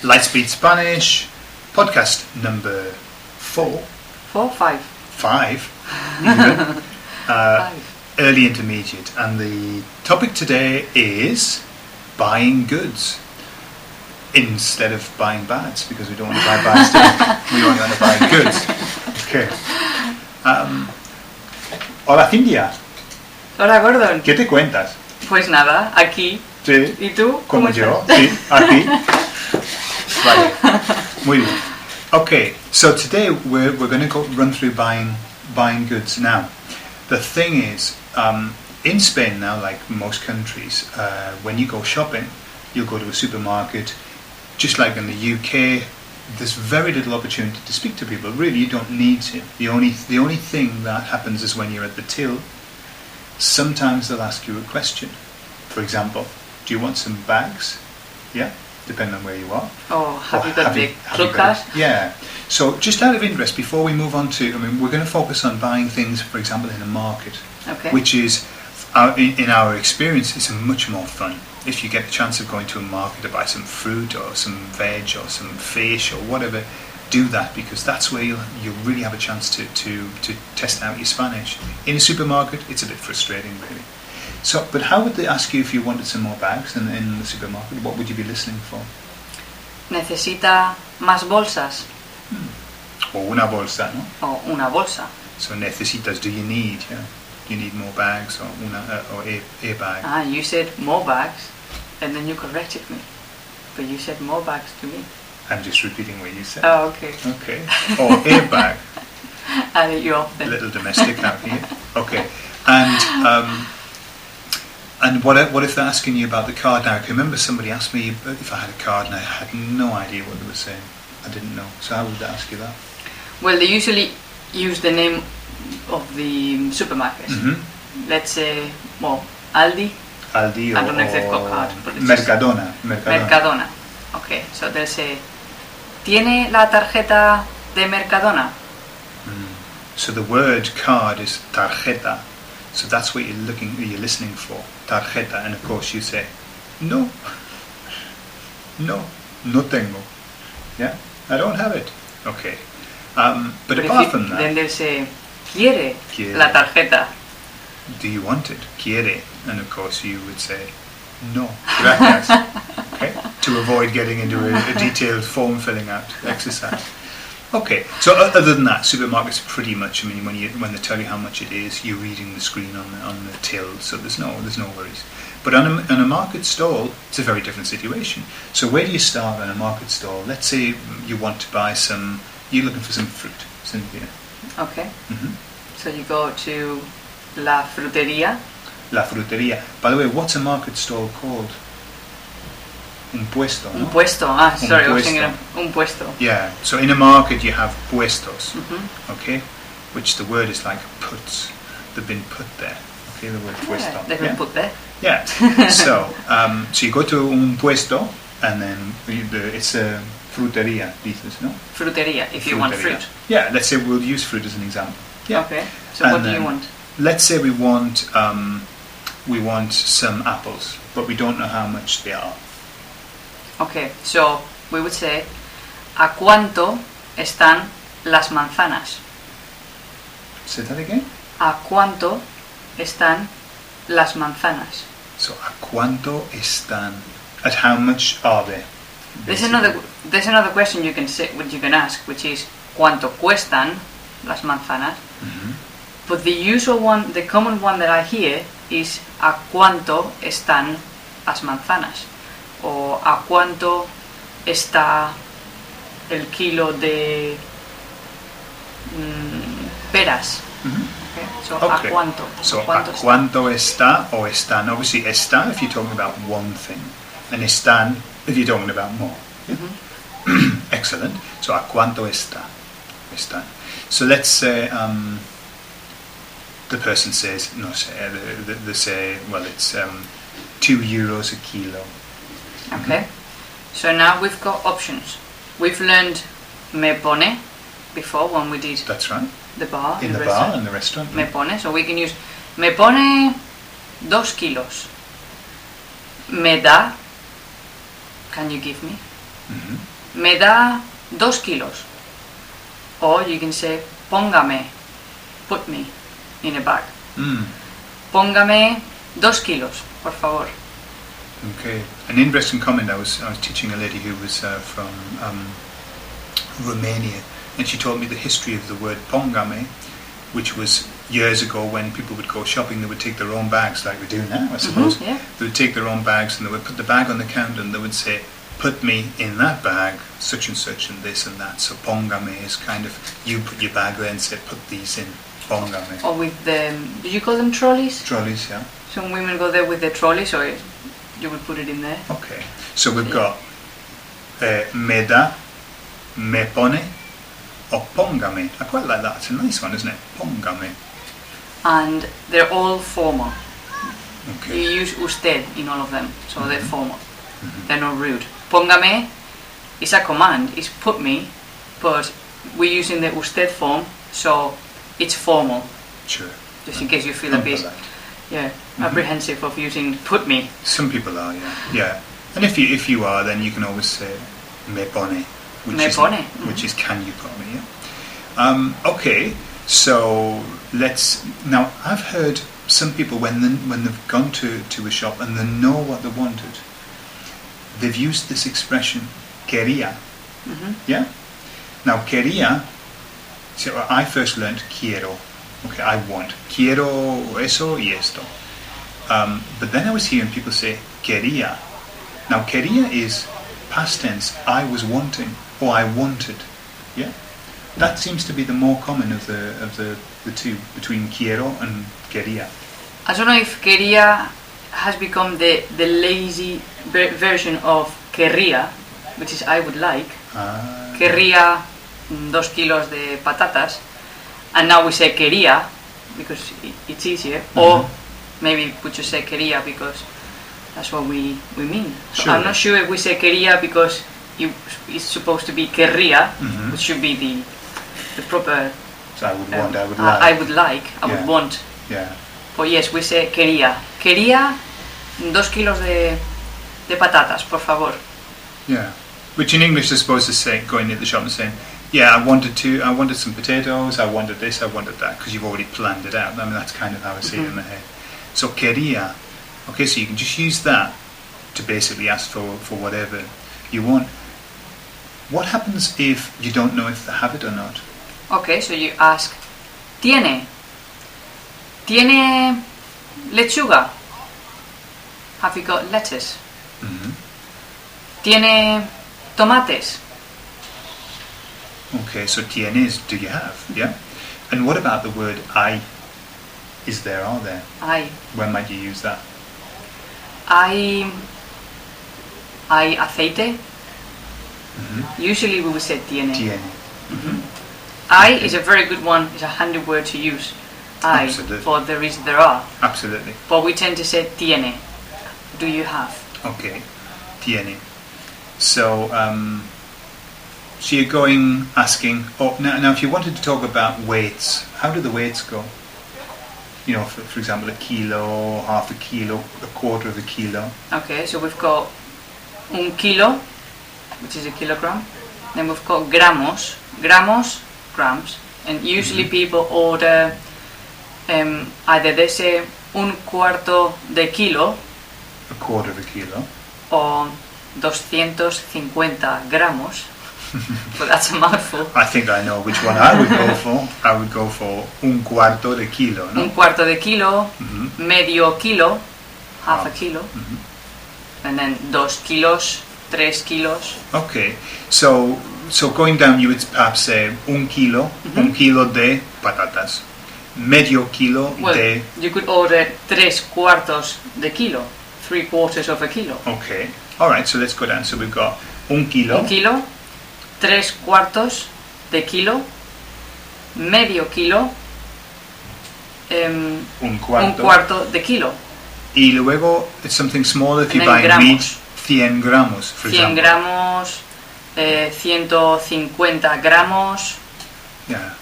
LightSpeed Spanish, podcast number 4. 4, 5. 5. Even. 5. Early intermediate. And the topic today is buying goods instead of buying bads, because we don't want to buy bad stuff. We only want to buy goods. Okay. Hola, Cintia. Hola, Gordon. ¿Qué te cuentas? Pues nada, aquí. Sí. ¿Y tú? Como ¿Cómo yo. estás? Sí, aquí. Vale. Muy bien. Okay, so today we're going to run through buying goods. Now, the thing is, in Spain now, like most countries, when you go shopping, you'll go to a supermarket. Just like in the UK, there's very little opportunity to speak to people. Really, you don't need to. The only thing that happens is when you're at the till. Sometimes they'll ask you a question. For example, do you want some bags? Yeah, depending on where you are. Oh, have you got the club card? Yeah. So just out of interest, before we move on to, we're going to focus on buying things, for example, in a market, Okay. which is, in our experience, is much more fun. If you get the chance of going to a market to buy some fruit or some veg or some fish or whatever, do that, because that's where you'll really have a chance to test out your Spanish. In a supermarket, it's a bit frustrating, really. So, but how would they ask you if you wanted some more bags in the supermarket? What would you be listening for? ¿Necesita más bolsas? O una bolsa, no? O una bolsa. So necesitas, do you need? Yeah, you need more bags or a bag. Ah, you said more bags, and then you corrected me. But you said more bags to me. I'm just repeating what you said. Oh, okay. Okay. Or a bag. You A often. little domestic out here. Okay. And what if they're asking you about the card? Now, I can remember somebody asked me if I had a card, and I had no idea what they were saying. I didn't know. So how would they ask you that? Well, they usually use the name of the supermarket. Mm-hmm. Let's say, well, Aldi. Aldi I don't know if they've got card, but it's Mercadona. Mercadona. Okay, so they'll say, ¿tiene la tarjeta de Mercadona? So the word card is tarjeta. So that's what you're listening for, tarjeta, and of course you say, no tengo. Yeah, I don't have it. Okay, but apart from that, then they'll say, ¿quiere Quiere. la tarjeta? do you want it? Quiere, and of course you would say, no, gracias. Okay, to avoid getting into a detailed form filling out exercise. Okay, so other than that, supermarkets pretty much. When they tell you how much it is, you're reading the screen on the till, so there's no worries. But on a market stall, it's a very different situation. So where do you start on a market stall? Let's say you want to buy you're looking for some fruit, Cynthia. Okay, Mm-hmm. so you go to la frutería. La frutería. By the way, what's a market stall called? Un puesto, no? Un puesto, sorry, I was puesto. thinking of un puesto. Yeah, so in a market you have puestos, Mm-hmm. okay? Which the word is like puts. They've been put there. Okay, the word puesto. Yeah, they've been put there. Yeah. So you go to un puesto, and then it's a frutería, dices, no? Frutería, if you want Frutería. fruit. Yeah, let's say we'll use fruit as an example. Yeah. Okay, so And what do you then, want? Let's say we want some apples, but we don't know how much they are. Okay, so we would say, ¿a cuánto están las manzanas? Say that again? ¿A cuánto están las manzanas? So, ¿a cuánto están? At how much are they? There's basically? another question you can say, what you can ask, which is ¿cuánto cuestan las manzanas? Mhm. But the usual one, the common one that I hear is ¿a cuánto están las manzanas? O ¿a cuánto está el kilo de peras? Mhm. Okay. So Okay. ¿a cuánto? So, ¿Cuánto ¿a está? cuánto está o están? Obviously, está if you're talking about one thing, and están if you're talking about more. Yeah? Mhm. Excellent. So, ¿a cuánto está? Están. So, let's say the person says, no, they say, well, it's €2 a kilo. Okay. So now we've got options. We've learned me pone before when we did That's right. the bar In the bar, restaurant. in the restaurant. Me pone, so we can use me pone 2 kilos. Me da, can you give me? Me da 2 kilos. Or you can say, póngame, put me in a bag. Póngame 2 kilos, por favor. Okay. An interesting comment. I was teaching a lady who was from Romania, and she told me the history of the word póngame, which was years ago when people would go shopping, they would take their own bags, like we do now, I suppose. Yeah. They would take their own bags and they would put the bag on the counter and they would say, put me in that bag, such and this and that. So póngame is kind of, you put your bag there and say, put these in, póngame. Or with the, do you call them trolleys? Trolleys, yeah. Some women go there with the trolleys, or you would put it in there. Okay. So we've got me da, me pone, or póngame. I quite like that. It's a nice one, isn't it? Póngame. And they're all formal. Okay. You use usted in all of them, so they're formal. They're not rude. Póngame is a command, is put me, but we're using the usted form, so it's formal. Sure. Just in case you feel a bit, apprehensive of using put me. Some people are, yeah. And if you are, then you can always say me pone, which is can you put me? Yeah. Okay. So now I've heard some people when they've gone to a shop and they know what they wanted, they've used this expression quería. Yeah. Now quería. So I first learned quiero. Okay, I want. Quiero eso y esto. But then I was hearing people say quería. Now quería is past tense. I was wanting, or I wanted. Yeah. That seems to be the more common of the two, between quiero and quería. I don't know if quería has become the lazy version of querría, which is I would like. Querría 2 kilos de patatas, and now we say quería because it's easier, or maybe we just say quería because that's what we mean. So Sure. I'm not sure if we say quería because it's supposed to be querría, which should be the proper. So I would want, I would like. I would want. Yeah. But yes, we say quería. Quería 2 kilos de patatas, por favor. Yeah. Which in English I suppose is saying, going into the shop and saying, yeah, I wanted some potatoes, I wanted this, I wanted that, because you've already planned it out. I mean, that's kind of how I see it in my head. So quería. Okay, so you can just use that to basically ask for whatever you want. What happens if you don't know if they have it or not? Okay, so you ask, ¿Tiene lechuga? Have you got lettuce? ¿Tiene tomates? Okay, so tiene is do you have, yeah? And what about the word hay? Is there, are there? Hay. When might you use that? Hay aceite? Usually we would say tiene. Tiene. Hay is a very good one, it's a handy word to use. Hay, Absolutely. for there are. Absolutely. But we tend to say tiene. Do you have? Okay, tiene. So, so you're going, asking, now if you wanted to talk about weights, how do the weights go? You know, for example, a kilo, half a kilo, a quarter of a kilo. Okay, so we've got un kilo, which is a kilogram. Then we've got gramos, grams. And usually people order either they say un cuarto de kilo. A quarter of a kilo. Or 250 gramos. But that's a mouthful. I think I know which one I would go for. I would go for un cuarto de kilo, no? Un cuarto de kilo, medio kilo, half a kilo, and then 2 kilos, 3 kilos. Okay, so going down, you would perhaps say un kilo de patatas, medio kilo de. You could order 3 cuartos de kilo, 3 quarters of a kilo. Okay, all right. So let's go down. So we've got un kilo. 3 cuartos de kilo, medio kilo, un cuarto de kilo. Y luego it's something smaller if you buy meat, 100 gramos, for 100 example. gramos, 150 gramos. Yeah.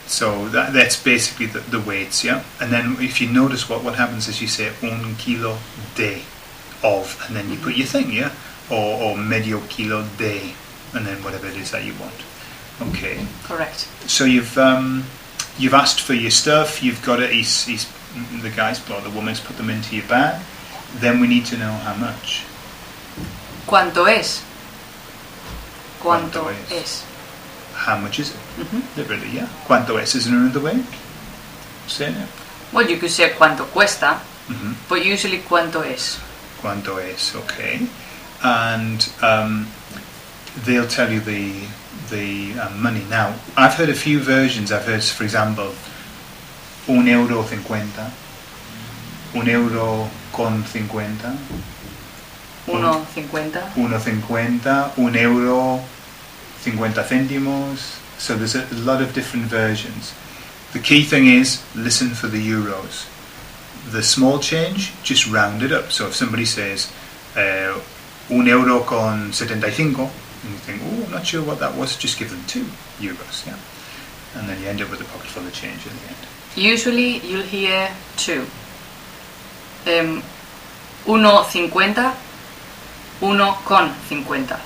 So that's basically the weights, yeah. And then if you notice what happens is you say un kilo de of, and then you put your thing, yeah. or medio kilo de, and then whatever it is that you want. Okay. Correct. So you've asked for your stuff. You've got it. The guys or the woman's put them into your bag. Then we need to know how much. ¿Cuánto es? ¿Cuánto ¿Cuánto es? How much is it? Mhm. Literally, yeah. ¿Cuánto es? Is there another way? Say it. Well, you could say cuánto cuesta, Mhm. but usually cuánto es. ¿Cuánto es? Okay. And they'll tell you the money. Now, I've heard a few versions. I've heard, for example, €1.50, €1.50, 1.50. 1.50, €1.50. So there's a lot of different versions. The key thing is listen for the euros. The small change, just round it up. So if somebody says €1.75, and you think, oh, I'm not sure what that was, just give them €2, yeah? And then you end up with a pocket full of change at the end. Usually you'll hear two. 1.50, 1.50.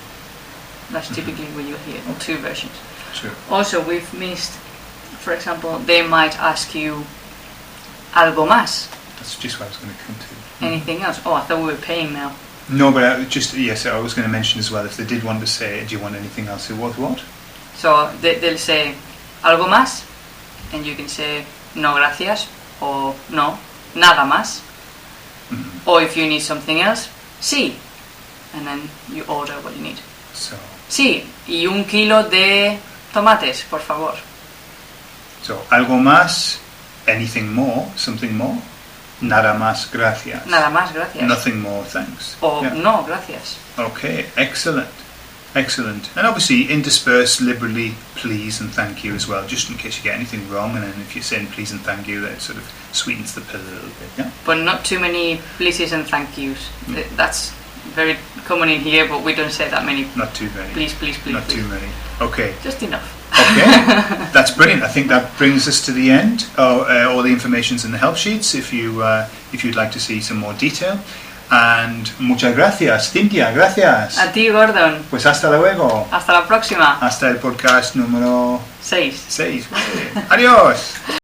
That's typically what you'll hear, two versions. Sure. Also, we've missed, for example, they might ask you algo más, That's just what I was going to come to. anything else. Oh, I thought we were paying now. No, but I was going to mention as well, if they did want to say, do you want anything else? It was what? So they'll say algo más, and you can say no gracias, or no, nada más. Mhm. Or if you need something else, sí, and then you order what you need. So, Sí, y 1 kilo de tomates, por favor. algo más, anything more, something more. Nada más, gracias. Nada más, gracias. Nothing more, thanks. O Yeah. no, gracias. Okay, excellent. Excellent. And obviously intersperse liberally please and thank you as well, just in case you get anything wrong, and then if you're saying please and thank you, that sort of sweetens the pill a little bit, yeah? But not too many pleases and thank yous. That's very common in here, but we don't say that many. Not too many. Please, please, please, Not please. too many. Okay. Just enough. Okay, that's brilliant. I think that brings us to the end. All the information's in the help sheets if you'd like to see some more detail. And muchas gracias, Cynthia, gracias. A ti, Gordon. Pues hasta luego. Hasta la próxima. Hasta el podcast número 6. 6. Adiós.